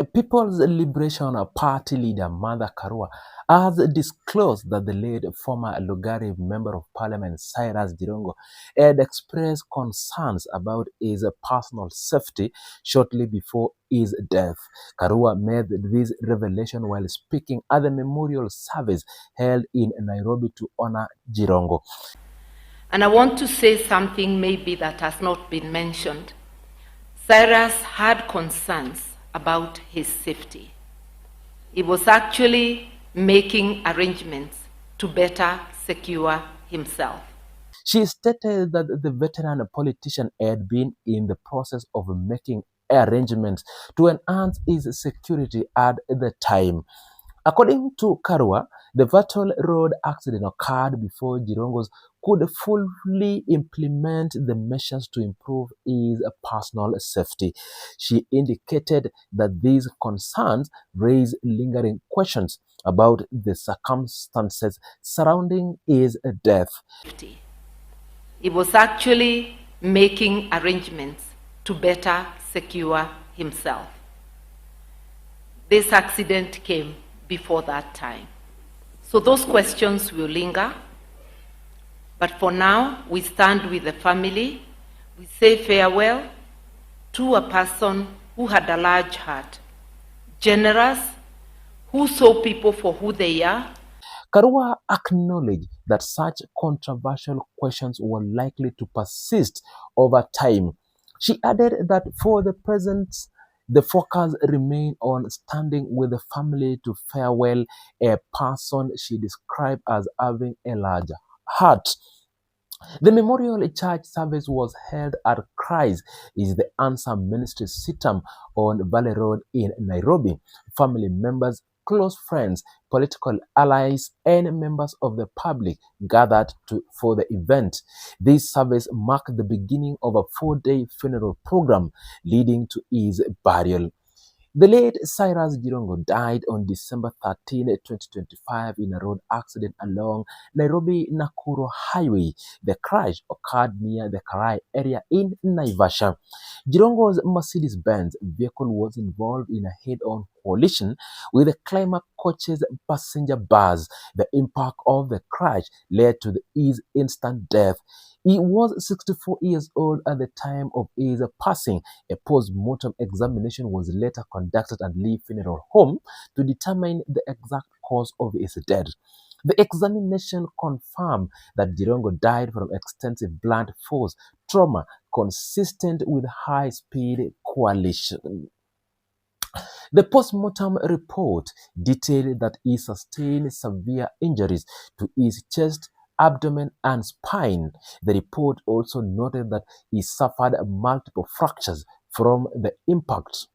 People's Liberation Party leader Mother Karua has disclosed that the late former Lugari Member of Parliament Cyrus Jirongo had expressed concerns about his personal safety shortly before his death. Karua made this revelation while speaking at the memorial service held in Nairobi to honor Jirongo. And I want to say something maybe that has not been mentioned. Cyrus had concerns about his safety. He was actually making arrangements to better secure himself. She stated that the veteran politician had been in the process of making arrangements to enhance his security at the time. According to Karua, the fatal road accident occurred before Jirongo's could fully implement the measures to improve his personal safety. She indicated that these concerns raise lingering questions about the circumstances surrounding his death. He was actually making arrangements to better secure himself. This accident came before that time. So those questions will linger. But for now, we stand with the family. We say farewell to a person who had a large heart, generous, who saw people for who they are. Karua acknowledged that such controversial questions were likely to persist over time. She added that for the present, the focus remained on standing with the family to farewell a person she described as having a large heart. The memorial church service was held at Christ is the Answer Ministry Sitam on Valley Road in Nairobi. Family members, close friends, political allies, and members of the public gathered for the event. This service marked the beginning of a 4-day funeral program leading to his burial. The late Cyrus Jirongo died on December 13, 2025 in a road accident along Nairobi-Nakuru Highway. The crash occurred near the Karai area in Naivasha. Jirongo's Mercedes-Benz vehicle was involved in a head-on collision with the Climax coach's passenger bus. The impact of the crash led to his instant death. He was 64 years old at the time of his passing. A post-mortem examination was later conducted at Lee Funeral Home to determine the exact cause of his death. The examination confirmed that Jirongo died from extensive blunt force trauma consistent with high-speed collision. The post-mortem report detailed that he sustained severe injuries to his chest, abdomen, and spine. The report also noted that he suffered multiple fractures from the impact.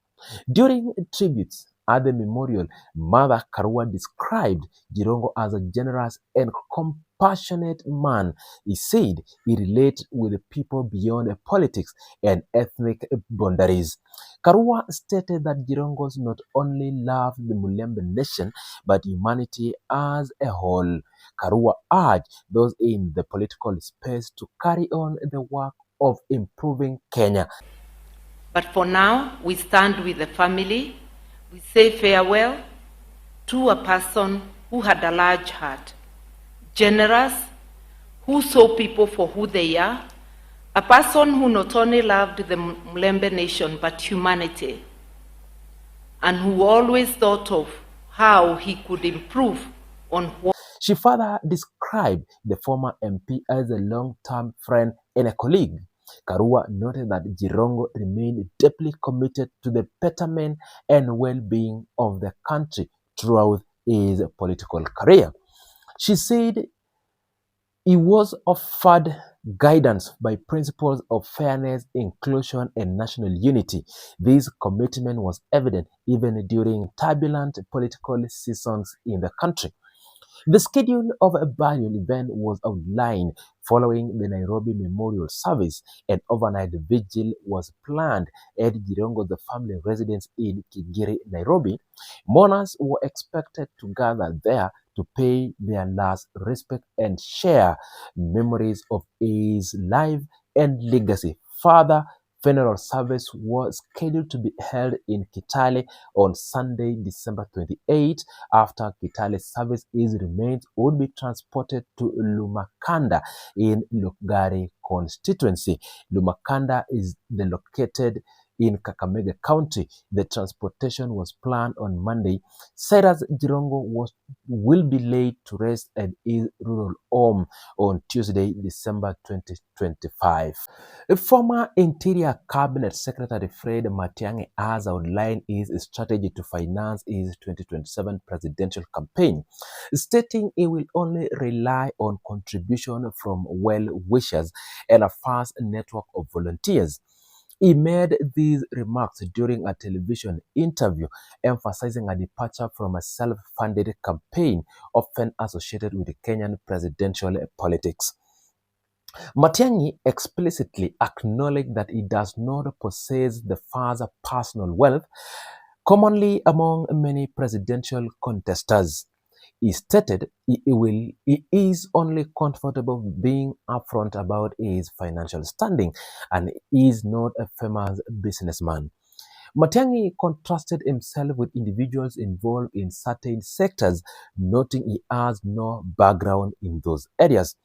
During tributes at the memorial, Mother Karua described Jirongo as a generous and compassionate man. He said he related with people beyond politics and ethnic boundaries. Karua stated that Jirongo not only loved the Mulembe nation, but humanity as a whole. Karua urged those in the political space to carry on the work of improving Kenya. But for now, we stand with the family. We say farewell to a person who had a large heart, generous, who saw people for who they are, a person who not only loved the Mulembe nation but humanity, and who always thought of how he could improve on what. She further described the former MP as a long-term friend and a colleague. Karua noted that Jirongo remained deeply committed to the betterment and well-being of the country throughout his political career. She said he was offered guidance by principles of fairness, inclusion, and national unity. This commitment was evident even during turbulent political seasons in the country. The schedule of a burial event was outlined following the Nairobi memorial service. An overnight vigil was planned at Jirongo's family residence in Kigiri, Nairobi. Mourners were expected to gather there to pay their last respect and share memories of his life and legacy. Further, Funeral service was scheduled to be held in Kitale on Sunday, December 28. After Kitale service, his remains would be transported to Lumakanda in Lugari constituency. Lumakanda is located in Kakamega County. The transportation was planned on Monday. Cyrus Jirongo will be laid to rest at his rural home on Tuesday, December 2025. The former Interior Cabinet Secretary Fred Matiangi has outlined his strategy to finance his 2027 presidential campaign, stating he will only rely on contribution from well-wishers and a vast network of volunteers. He made these remarks during a television interview, emphasizing a departure from a self-funded campaign often associated with Kenyan presidential politics. Matiangi explicitly acknowledged that he does not possess the vast personal wealth commonly among many presidential contestants. He stated he is only comfortable being upfront about his financial standing and is not a famous businessman. Matiangi contrasted himself with individuals involved in certain sectors, noting he has no background in those areas.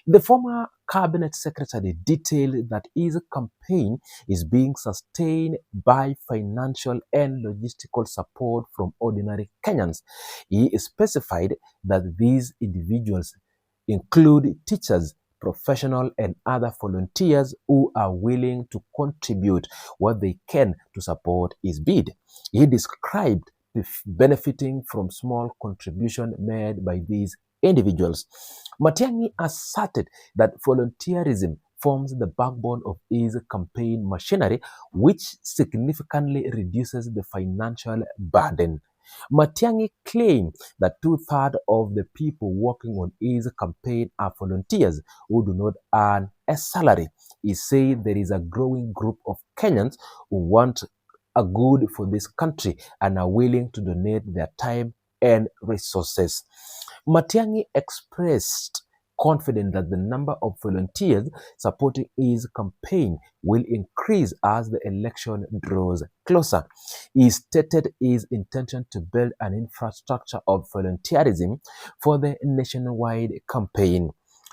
The former cabinet secretary detailed that his campaign is being sustained by financial and logistical support from ordinary Kenyans. He specified that these individuals include teachers, professional and other volunteers who are willing to contribute what they can to support his bid. He described benefiting from small contribution made by these individuals. Matiangi asserted that volunteerism forms the backbone of his campaign machinery, which significantly reduces the financial burden. Matiangi claimed that two-thirds of the people working on his campaign are volunteers who do not earn a salary. He said there is a growing group of Kenyans who want a good for this country and are willing to donate their time and resources. Matiangi expressed confident that the number of volunteers supporting his campaign will increase as the election draws closer. He stated his intention to build an infrastructure of volunteerism for the nationwide campaign.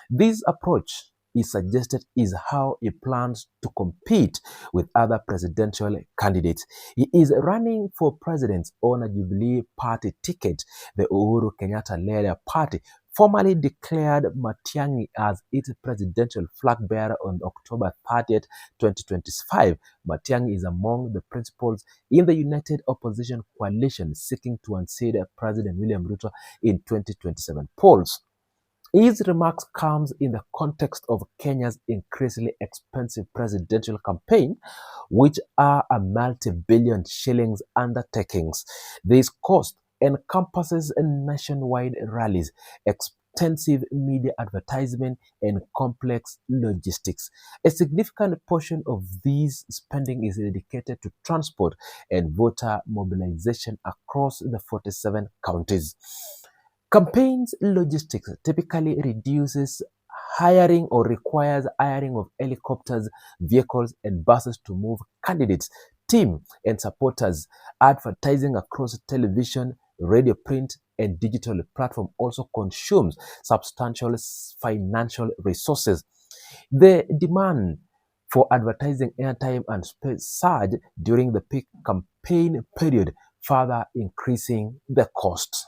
This approach, he suggested, is how he plans to compete with other presidential candidates. He is running for president on a Jubilee Party ticket. The Uhuru Kenyatta-led party formally declared Matiangi as its presidential flag bearer on October 30th, 2025. Matiangi is among the principals in the United Opposition Coalition seeking to unseat President William Ruto in 2027 polls. His remarks comes in the context of Kenya's increasingly expensive presidential campaign, which are a multi-billion shillings undertakings. This cost encompasses nationwide rallies, extensive media advertisement, and complex logistics. A significant portion of this spending is dedicated to transport and voter mobilization across the 47 counties. Campaigns logistics typically reduces hiring or requires hiring of helicopters, vehicles, and buses to move candidates, team, and supporters. Advertising across television, radio, print, and digital platform also consumes substantial financial resources. The demand for advertising airtime and space surge during the peak campaign period, further increasing the cost.